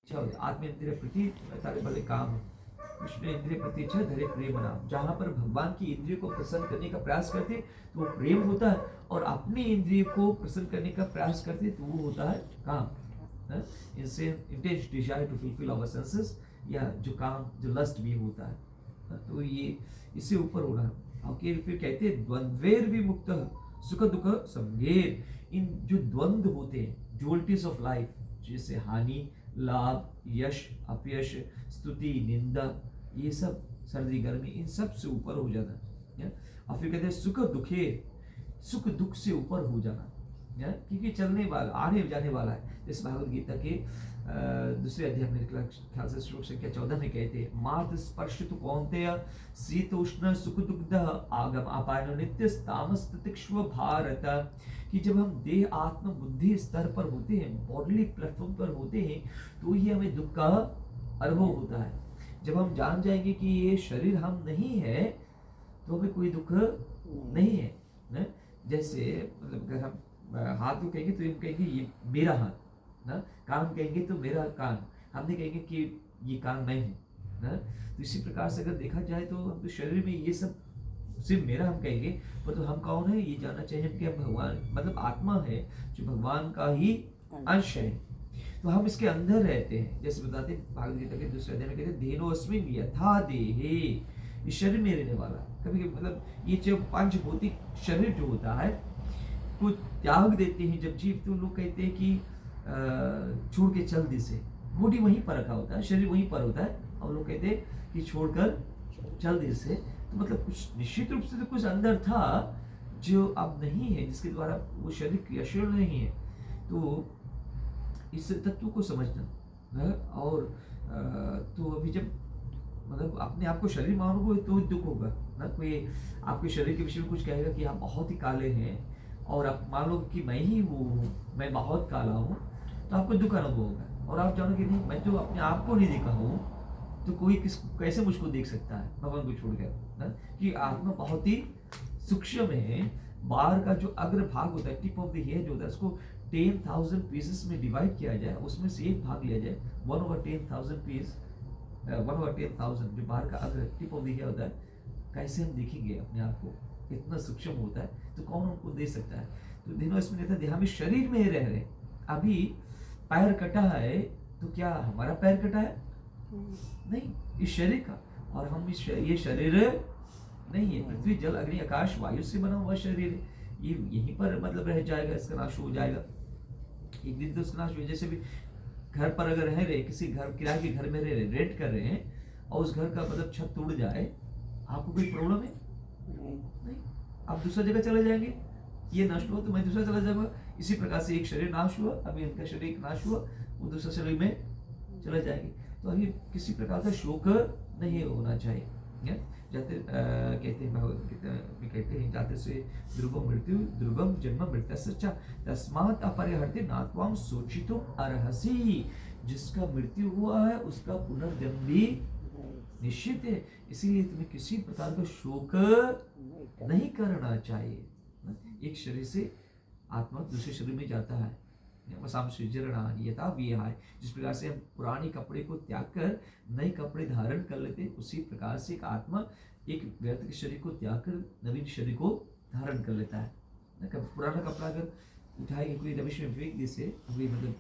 इच्छा होती है। आत्मेंद्रिय प्रति तारे बड़े काम है, विष्णु इंद्रिय प्रति इच्छा धरे प्रेम नाम। जहाँ पर भगवान की इंद्रिय को प्रसन्न करने का प्रयास करते तो वो प्रेम होता है, और अपनी इंद्रिय को प्रसन्न करने का प्रयास करते तो वो होता है काम। इनसे intense desire to fulfil our senses, या जो काम जो लस्ट भी होता है। तो ये इससे ऊपर होना है। ओके, फिर कहते हैं द्वंद्वेर विमुक्त सुख दुख संगेर। इन जो द्वंद्व होते हैं, ड्युअलिटीज ऑफ लाइफ, जैसे हानि लाभ, यश अपयश, स्तुति निंदा, ये सब सर्दी गर्मी, इन सब से ऊपर हो जाना। और फिर कहते हैं सुख दुखे, सुख दुख से ऊपर हो जाना, क्योंकि चलने वाला आने जाने वाला है। इस भागवत गीता के दूसरे अध्याय में ख्याल से श्लोक संख्या 14 में कहते हैं मात स्पर्श तो कौन्तेय शीतोष्ण सुख दुग्ध आगम आपायनो नित्य तामस तितिक्ष्व भारत। कि जब हम देह आत्म बुद्धि स्तर पर होते हैं, बॉडली प्लेटफॉर्म पर होते हैं, तो ही हमें दुख का अनुभव होता है। जब हम जान जाएंगे कि ये शरीर हम नहीं है, तो हमें कोई दुख नहीं है ना। जैसे मतलब अगर हम हाथ को कहेंगे तो हम कहेंगे ये मेरा हाथ ना, कान कहेंगे तो मेरा कान, हम नहीं कहेंगे कि ये कान मैं हूँ ना। तो इसी प्रकार से अगर देखा जाए तो हम तो शरीर में ये सब सिर्फ मेरा हम कहेंगे, पर तो हम कौन है ये जानना चाहिए कि हम भगवान मतलब आत्मा है जो भगवान का ही अंश है। तो हम इसके अंदर रहते हैं। जैसे बताते हैं भागवत गीता के दूसरे अध्याय में कहते हैं धेनोऽस्मिन् यथा देहे, ये शरीर में रहने वाला। कभी मतलब ये जो पंचभौतिक शरीर जो होता है को त्याग देते हैं जब जीव, तो लोग कहते हैं कि छोड़ के चल दे से, बॉडी वहीं पर रखा होता है, शरीर वहीं पर होता है, और लोग कहते हैं कि छोड़कर चल दे से। तो मतलब कुछ निश्चित रूप से तो कुछ अंदर था जो अब नहीं है, जिसके द्वारा वो शरीर क्रियाशील नहीं है। तो इस तत्व को समझना है। और तो अभी जब मतलब अपने आप को शरीर मानोगे तो दुख होगा ना। कोई आपके शरीर के विषय में कुछ कहेगा कि आप बहुत ही काले हैं, और आप मान लो कि मैं ही वो हूँ, मैं बहुत काला हूँ, तो आपको दुख अनुभव होगा। और आप जानो कि नहीं, मैं तो अपने आप को नहीं देखा हूँ, तो कोई कैसे मुझको देख सकता है भगवान को छोड़कर ना। कि आत्मा बहुत ही सूक्ष्म है। बाहर का जो अग्र भाग होता है, टिप ऑफ द हेड जो होता है, उसको 10,000 पीसेस में डिवाइड किया जाए, उसमें से एक भाग लिया जाए, 1/10,000 पीस, 1/10,000 जो बाहर का अग्र टिप ऑफ द हेड होता है, कैसे हम देखेंगे अपने आप को, इतना सूक्ष्म होता है, तो कौन हमको दे सकता है। तो दिनों इसमें रहता है, हम इस शरीर में रह रहे। अभी पैर कटा है, तो क्या हमारा पैर कटा है? नहीं, इस शरीर का। और हम ये शरीर नहीं है, पृथ्वी जल अग्नि आकाश वायु से बना हुआ शरीर है। ये यहीं पर मतलब रह जाएगा, इसका नाश हो जाएगा एक दिन, तो इसका नाश हो। जैसे भी घर पर अगर रह रहे, किसी घर किराए के घर में रह रहे, रेंट कर रहे हैं, और उस घर का मतलब छत टूट जाए, आपको कोई प्रॉब्लम है? नहीं, आप दूसरा जगह चले जाएंगे। ये नष्ट हो तो मैं दूसरा चला जाऊंगा। इसी प्रकार से एक शरीर नाश हुआ, अभी इनका शरीर नाश हुआ, वो दूसरा शरीर में चले जाएंगे। तो अभी किसी प्रकार का शोक नहीं होना चाहिए। जाते कहते हैं भगवत गीता में कहते हैं, जाते से ध्रुवम मृत्यु ध्रुवम जन्म मृत्यु तस्मात् अपरिहर्ते नात्वाम सोचितो अर्हसि। जिसका मृत्यु हुआ है उसका पुनर्जन्म भी निश्चित है, इसीलिए तुम्हें किसी प्रकार का शोक नहीं करना चाहिए। एक शरीर से आत्मा दूसरे शरीर में जाता है, जिस प्रकार से हम पुराने कपड़े को त्याग कर नए कपड़े धारण कर लेते, उसी प्रकार से एक आत्मा एक व्यर्थ के शरीर को त्याग कर नवीन शरीर को धारण कर लेता है। पुराना कपड़ा अगर उठाएंगे कोई रविश में फेंक दे से, अभी मतलब